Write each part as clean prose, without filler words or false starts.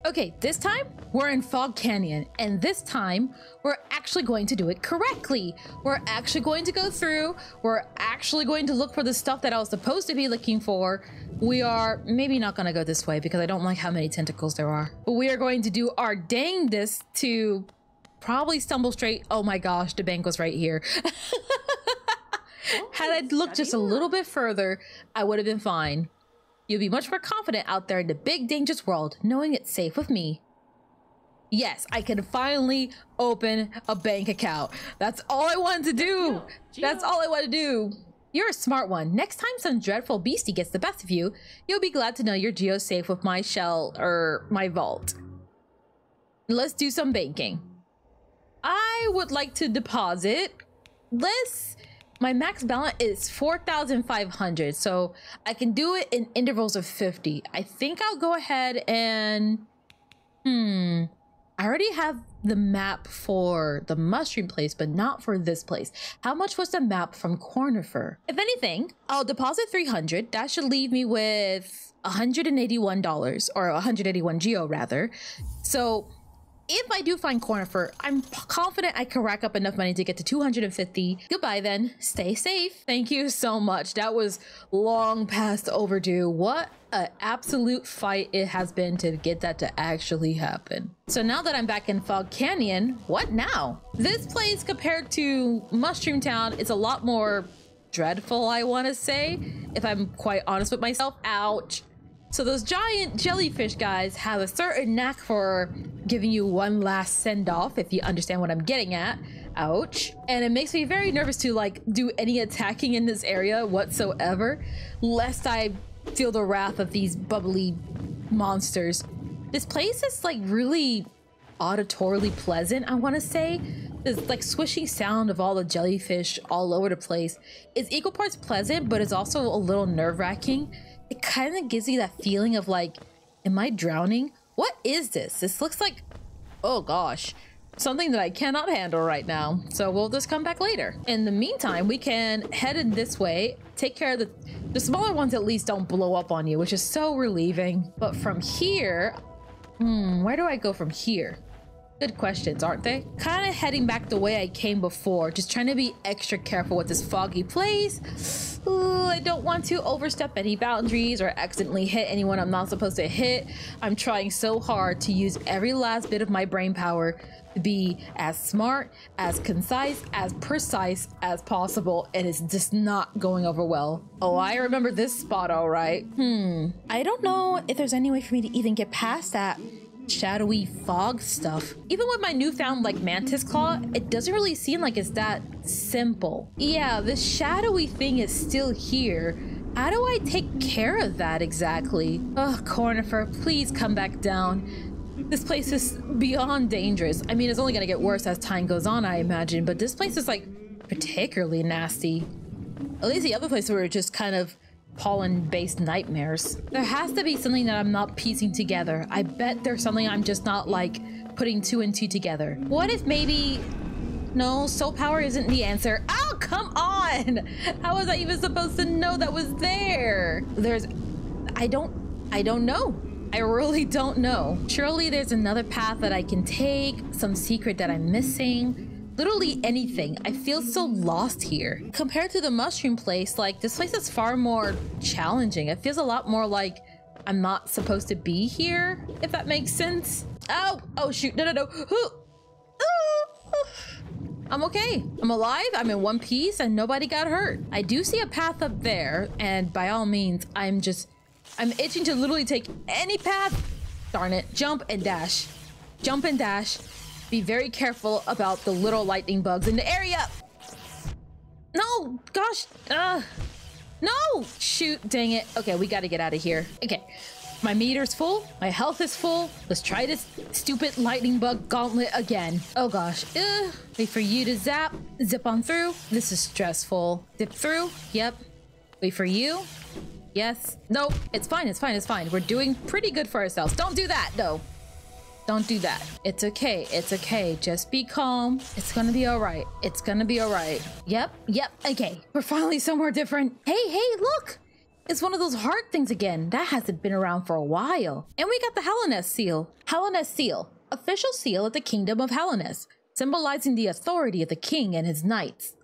Okay, this time we're in Fog Canyon, and this time we're actually going to do it correctly. We're actually going to go through, we're actually going to look for the stuff that I was supposed to be looking for. We are maybe not gonna go this way because I don't like how many tentacles there are, but we are going to do our dangest to probably stumble straight. Oh my gosh, the bank was right here. Had I looked just a little bit further, I would have been fine. You'll be much more confident out there in the big, dangerous world, knowing it's safe with me. Yes, I can finally open a bank account. That's all I wanted to do. That's all I want to do. You're a smart one. Next time some dreadful beastie gets the best of you, you'll be glad to know you're geo-safe with my shell, or my vault. Let's do some banking. I would like to deposit. My max balance is 4,500, so I can do it in intervals of 50. I think I'll go ahead and... I already have the map for the mushroom place, but not for this place. How much was the map from Cornifer? If anything, I'll deposit 300. That should leave me with $181, or 181 geo rather. So if I do find Cornifer, I'm confident I can rack up enough money to get to 250. Goodbye then. Stay safe. Thank you so much. That was long past overdue. What an absolute fight it has been to get that to actually happen. So now that I'm back in Fog Canyon, what now? This place compared to Mushroom Town is a lot more dreadful, I want to say, if I'm quite honest with myself. Ouch. So those giant jellyfish guys have a certain knack for giving you one last send-off, if you understand what I'm getting at. Ouch. And it makes me very nervous to like do any attacking in this area whatsoever, lest I feel the wrath of these bubbly monsters. This place is like really auditorily pleasant, I want to say. This like swishing sound of all the jellyfish all over the place is equal parts pleasant, but it's also a little nerve-wracking. It kind of gives you that feeling of like, am I drowning? What is this? This looks like, oh gosh, something that I cannot handle right now. So we'll just come back later. In the meantime, we can head in this way, take care of the smaller ones at least don't blow up on you, which is so relieving. But from here, where do I go from here? Good questions, aren't they? Kind of heading back the way I came before, just trying to be extra careful with this foggy place. Ooh, I don't want to overstep any boundaries or accidentally hit anyone I'm not supposed to hit. I'm trying so hard to use every last bit of my brain power to be as smart, as concise, as precise as possible, and it's just not going over well. Oh, I remember this spot all right. I don't know if there's any way for me to even get past that shadowy fog stuff. Even with my newfound like mantis claw, it doesn't really seem like it's that simple. Yeah, this shadowy thing is still here. How do I take care of that exactly? Oh, Cornifer, please come back down. This place is beyond dangerous. I mean, it's only gonna get worse as time goes on, I imagine, but this place is like particularly nasty. At least the other places were just kind of pollen-based nightmares. There has to be something that I'm not piecing together. I bet there's something I'm just not like putting two and two together. What if maybe... No, soul power isn't the answer. Oh, come on! How was I even supposed to know that was there? I don't know. I really don't know. Surely there's another path that I can take, some secret that I'm missing. Literally anything. I feel so lost here. Compared to the mushroom place, like this place is far more challenging. It feels a lot more like I'm not supposed to be here, if that makes sense. Oh shoot, no. I'm okay. I'm alive, I'm in one piece, and nobody got hurt. I do see a path up there, and by all means, I'm itching to literally take any path. Darn it, jump and dash. Jump and dash. Be very careful about the little lightning bugs in the area. No, gosh, no, shoot, dang it. Okay, we gotta get out of here. Okay, my meter's full, my health is full. Let's try this stupid lightning bug gauntlet again. Oh gosh, wait for you to zap on through. This is stressful. Zip through, yep. Wait for you, yes. No, it's fine. We're doing pretty good for ourselves. Don't do that, though. Don't do that. It's okay. It's okay. Just be calm. It's gonna be all right. It's gonna be all right. Yep. Okay. We're finally somewhere different. Hey, look. it's one of those heart things again. That hasn't been around for a while. And we got the Hallownest seal. Hallownest seal, official seal of the Kingdom of Hallownest, symbolizing the authority of the king and his knights.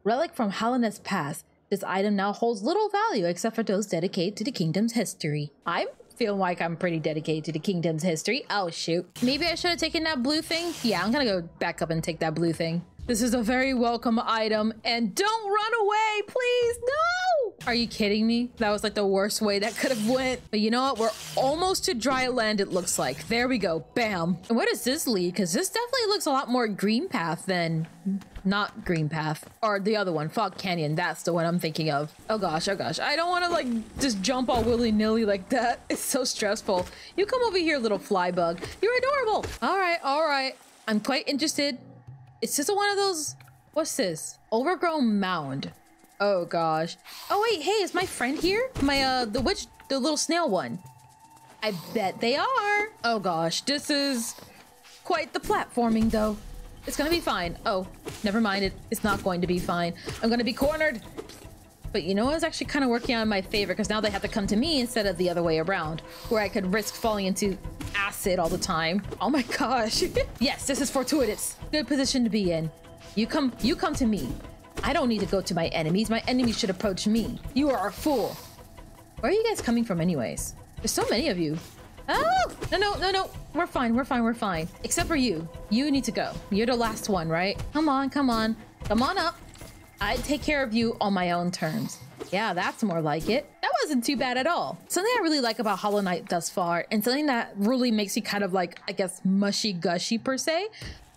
Relic from Hallownest past, this item now holds little value except for those dedicated to the kingdom's history. I feel like I'm pretty dedicated to the kingdom's history. Oh shoot. Maybe I should have taken that blue thing. Yeah, I'm gonna go back up and take that blue thing. This is a very welcome item, and don't run away, please, no! Are you kidding me? That was like the worst way that could have went. But you know what? We're almost to dry land, it looks like. There we go, bam. And where does this lead? Because this definitely looks a lot more green path than not green path. Or the other one, Fog Canyon, that's the one I'm thinking of. Oh gosh, I don't want to like just jump all willy-nilly like that. It's so stressful. You come over here, little fly bug. You're adorable. All right. I'm quite interested. It's just one of those, what's this? Overgrown mound. Oh gosh. Oh wait, hey, is my friend here? My, the little snail one. I bet they are. Oh gosh, this is quite the platforming though. It's gonna be fine. Oh, never mind, it's not going to be fine. I'm gonna be cornered. But you know what? It's actually kind of working out in my favor because now they have to come to me instead of the other way around, where I could risk falling into acid all the time. Oh my gosh. Yes, this is fortuitous. Good position to be in. You come to me. I don't need to go to my enemies. My enemies should approach me. You are a fool. Where are you guys coming from anyways? There's so many of you. Oh, no. We're fine. Except for you. You need to go. You're the last one, right? Come on. Come on up. I'd take care of you on my own terms. Yeah, that's more like it. That wasn't too bad at all. Something I really like about Hollow Knight thus far, and something that really makes you kind of like, I guess, mushy-gushy per se,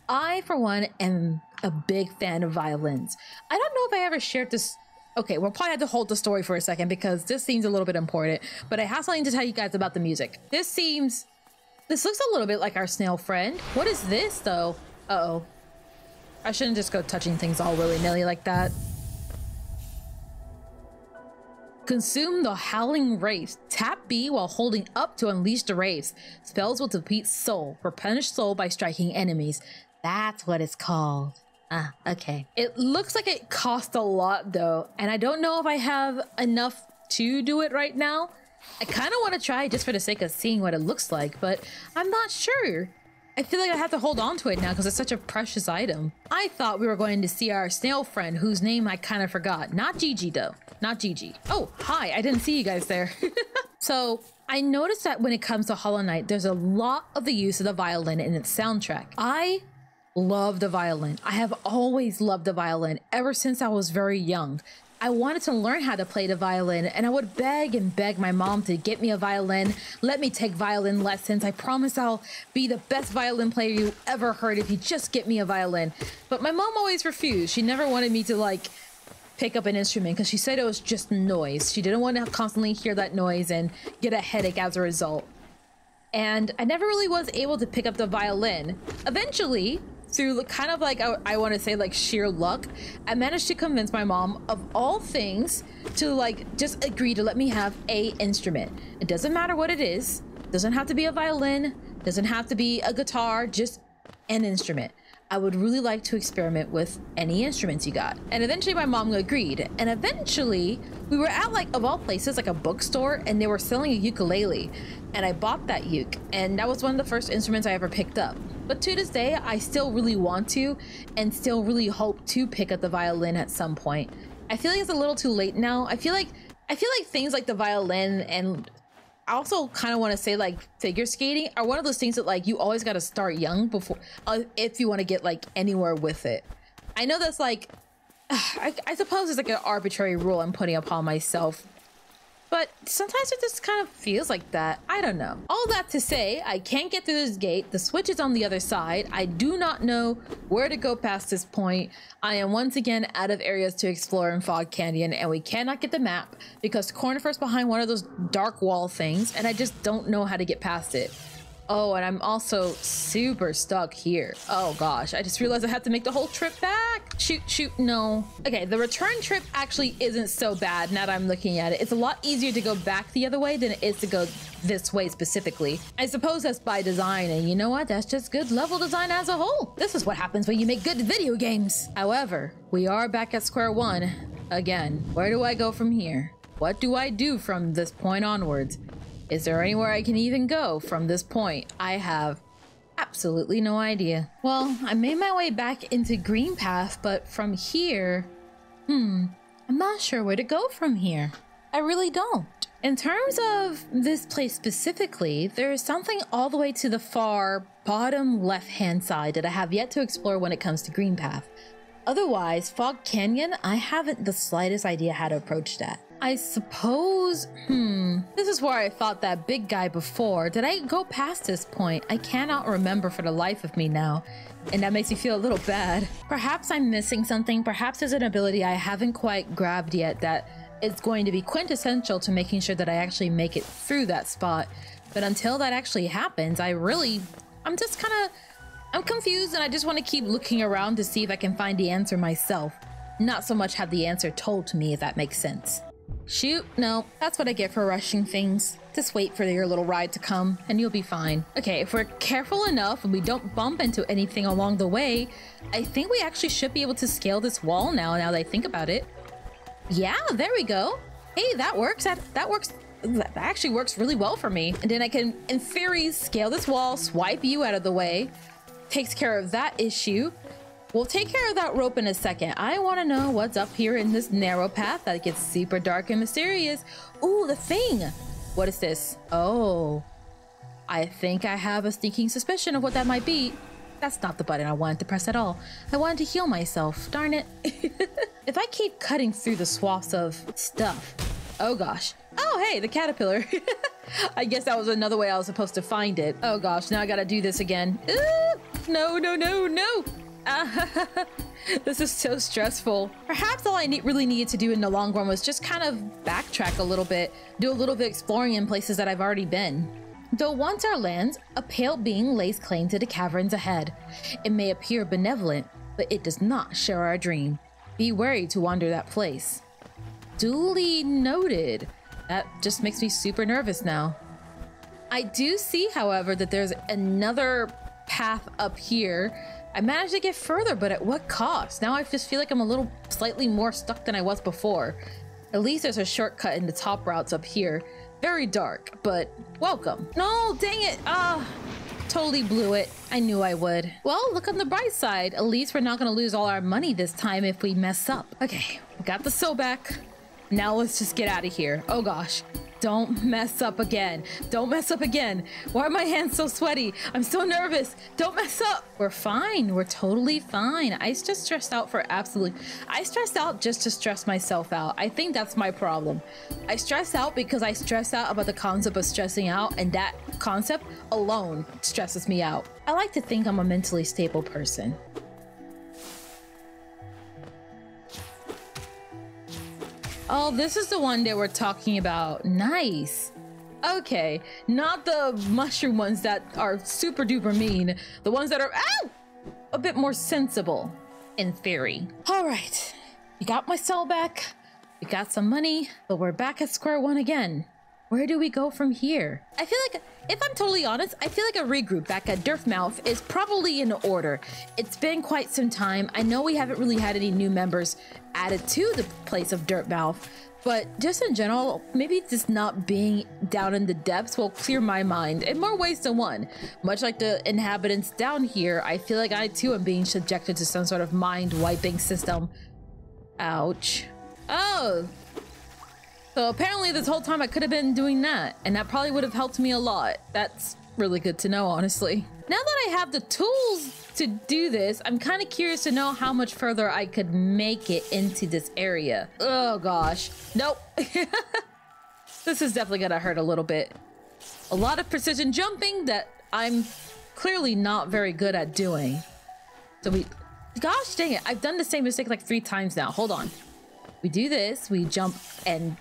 I, for one, am a big fan of violins. I don't know if I ever shared this. Okay, we'll probably have to hold the story for a second because this seems a little bit important, but I have something to tell you guys about the music. This looks a little bit like our snail friend. What is this, though? Uh-oh. I shouldn't just go touching things all willy-nilly like that. Consume the Howling Wraiths. Tap B while holding up to unleash the Wraiths. Spells will deplete soul. Replenish soul by striking enemies. That's what it's called. Ah, okay. It looks like it costs a lot though, and I don't know if I have enough to do it right now. I kind of want to try just for the sake of seeing what it looks like, but I'm not sure. I feel like I have to hold on to it now because it's such a precious item. I thought we were going to see our snail friend whose name I kind of forgot. Not Gigi though. Not Gigi. Oh, hi. I didn't see you guys there. So I noticed that when it comes to Hollow Knight, there's a lot of the use of the violin in its soundtrack. I love the violin. I have always loved the violin ever since I was very young. I wanted to learn how to play the violin, and I would beg and beg my mom to get me a violin, let me take violin lessons. I promise I'll be the best violin player you ever heard if you just get me a violin. But my mom always refused. She never wanted me to like pick up an instrument because she said it was just noise. She didn't want to constantly hear that noise and get a headache as a result. And I never really was able to pick up the violin. Eventually, through kind of like, I want to say like sheer luck, I managed to convince my mom of all things to like just agree to let me have a instrument. It doesn't matter what it is. It doesn't have to be a violin. It doesn't have to be a guitar, just an instrument. I would really like to experiment with any instruments you got. And eventually my mom agreed. And eventually we were at like, of all places, like a bookstore, and they were selling a ukulele. And I bought that uke, and that was one of the first instruments I ever picked up. But to this day, I still really want to, and still really hope to pick up the violin at some point. I feel like it's a little too late now. I feel like things like the violin, and I also kind of want to say like figure skating, are one of those things that like you always got to start young before, if you want to get like anywhere with it. I know that's like, I suppose it's like an arbitrary rule I'm putting upon myself, but sometimes it just kind of feels like that. I don't know. All that to say, I can't get through this gate. The switch is on the other side. I do not know where to go past this point. I am once again out of areas to explore in Fog Canyon, and we cannot get the map because Cornifer's behind one of those dark wall things, and I just don't know how to get past it. Oh, and I'm also super stuck here. Oh gosh, I just realized I have to make the whole trip back. Shoot, no. Okay, the return trip actually isn't so bad now that I'm looking at it. It's a lot easier to go back the other way than it is to go this way specifically. I suppose that's by design, and you know what? That's just good level design as a whole. This is what happens when you make good video games. However, we are back at square one again. Where do I go from here? What do I do from this point onwards? Is there anywhere I can even go from this point? I have absolutely no idea. Well, I made my way back into Green Path, but from here, I'm not sure where to go from here. I really don't. In terms of this place specifically, there is something all the way to the far bottom left-hand side that I have yet to explore when it comes to Green Path. Otherwise, Fog Canyon, I haven't the slightest idea how to approach that. I suppose, this is where I fought that big guy before. Did I go past this point? I cannot remember for the life of me now, and that makes me feel a little bad. Perhaps I'm missing something. Perhaps there's an ability I haven't quite grabbed yet that is going to be quintessential to making sure that I actually make it through that spot. But until that actually happens, I'm confused, and I just want to keep looking around to see if I can find the answer myself. Not so much have the answer told to me, if that makes sense. Shoot, no, that's what I get for rushing things. Just wait for your little ride to come and you'll be fine. Okay, if we're careful enough and we don't bump into anything along the way, I think we actually should be able to scale this wall now that I think about it. Yeah, there we go. Hey, that works. That works. That actually works really well for me. And then I can, in theory, scale this wall, swipe you out of the way. Takes care of that issue. We'll take care of that rope in a second. I want to know what's up here in this narrow path that gets super dark and mysterious. Ooh, the thing. What is this? Oh, I think I have a sneaking suspicion of what that might be. That's not the button I wanted to press at all. I wanted to heal myself. Darn it. If I keep cutting through the swaths of stuff. Oh gosh. Oh, hey, the caterpillar. I guess that was another way I was supposed to find it. Oh gosh, now I gotta do this again. No, no, no, no. This is so stressful. Perhaps all I really needed to do in the long run was just kind of backtrack a little bit, do a little bit exploring in places that I've already been. Though once our lands, a pale being lays claim to the caverns ahead. It may appear benevolent, but it does not share our dream. Be wary to wander that place. Duly noted. That just makes me super nervous now. I do see, however, that there's another path up here. I managed to get further, but at what cost? Now I just feel like I'm a little slightly more stuck than I was before. At least there's a shortcut in the top routes up here. Very dark, but welcome. No, dang it. Totally blew it. I knew I would. Well, look on the bright side. At least we're not gonna lose all our money this time if we mess up. Okay, we got the soul back. Now let's just get out of here. Oh gosh. Don't mess up again. Don't mess up again. Why are my hands so sweaty? I'm so nervous. Don't mess up. We're fine. We're totally fine. I just stressed out I stressed out just to stress myself out. I think that's my problem. I stress out because I stress out about the concept of stressing out, and that concept alone stresses me out. I like to think I'm a mentally stable person. Oh, this is the one that we're talking about. Nice. Okay, not the mushroom ones that are super duper mean. The ones that are a bit more sensible, in theory. All right, we got my soul back. We got some money, but we're back at square one again. Where do we go from here? I feel like, if I'm totally honest, I feel like a regroup back at Dirtmouth is probably in order. It's been quite some time. I know we haven't really had any new members added to the place of Dirtmouth, but just in general, maybe just not being down in the depths will clear my mind in more ways than one. Much like the inhabitants down here, I feel like I too am being subjected to some sort of mind-wiping system. Ouch. Oh. So apparently this whole time I could have been doing that, and that probably would have helped me a lot. That's really good to know, honestly. Now that I have the tools to do this, I'm kind of curious to know how much further I could make it into this area. Oh gosh. Nope. This is definitely gonna hurt a little bit. A lot of precision jumping that I'm clearly not very good at doing. So gosh dang it, I've done the same mistake like 3 times now. Hold on. We do this, we jump, and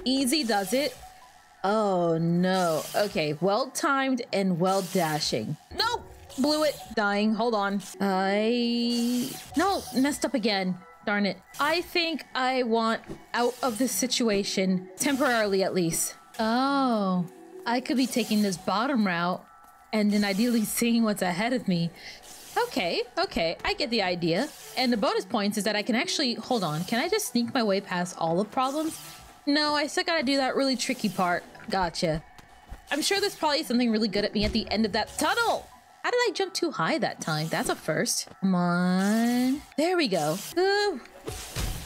easy does it. Oh no. Okay, well timed and well dashing. Nope, blew it. Dying. Hold on. No, messed up again. Darn it. I think I want out of this situation, temporarily at least. Oh, I could be taking this bottom route and then ideally seeing what's ahead of me. Okay, I get the idea. And the bonus points is that I can actually, hold on, can I just sneak my way past all the problems? No, I still gotta do that really tricky part. Gotcha. I'm sure there's probably something really good at me at the end of that tunnel. How did I jump too high that time? That's a first. Come on. There we go. Ooh.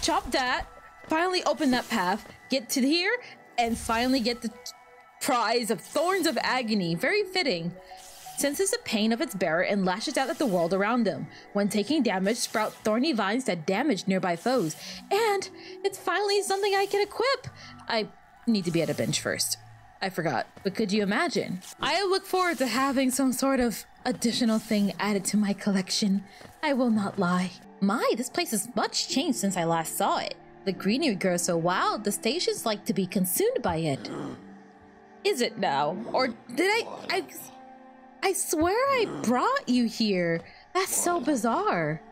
Chop that. Finally open that path. Get to here and finally get the prize of Thorns of Agony. Very fitting. Senses the pain of its bearer and lashes out at the world around him. When taking damage, sprout thorny vines that damage nearby foes. And it's finally something I can equip. I need to be at a bench first. I forgot, but could you imagine? I look forward to having some sort of additional thing added to my collection. I will not lie. My, this place has much changed since I last saw it. The greenery grows so wild, the stations like to be consumed by it. Is it now? Or did I swear I brought you here. That's so bizarre.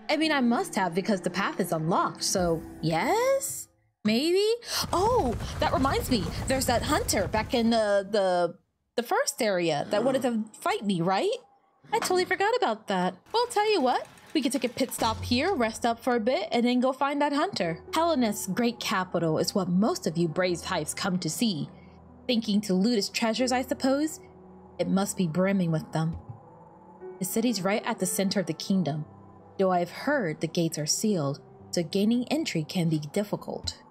I mean, I must have because the path is unlocked, so yes? Maybe? Oh, that reminds me. There's that hunter back in the first area that wanted to fight me, right? I totally forgot about that. Well, tell you what. We can take a pit stop here, rest up for a bit, and then go find that hunter. Hallownest's great capital is what most of you brave types come to see. Thinking to loot its treasures, I suppose? It must be brimming with them. The city's right at the center of the kingdom, though I've heard the gates are sealed, so gaining entry can be difficult.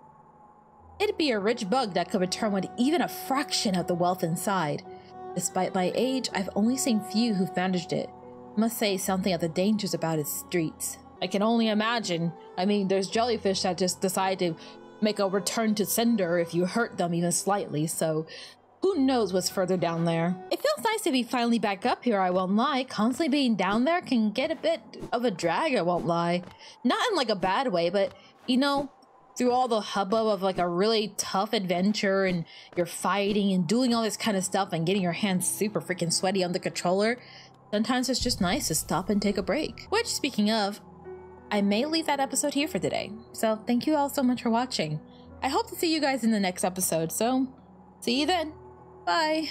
It'd be a rich bug that could return with even a fraction of the wealth inside. Despite my age, I've only seen few who've managed it. Must say something of the dangers about its streets. I can only imagine. I mean, there's jellyfish that just decide to make a return to sender if you hurt them even slightly, so who knows what's further down there. It feels nice to be finally back up here, I won't lie. Constantly being down there can get a bit of a drag, I won't lie. Not in like a bad way, but you know, through all the hubbub of like a really tough adventure and you're fighting and doing all this kind of stuff and getting your hands super freaking sweaty on the controller, sometimes it's just nice to stop and take a break. Which, speaking of, I may leave that episode here for today. So thank you all so much for watching. I hope to see you guys in the next episode, so see you then. Bye.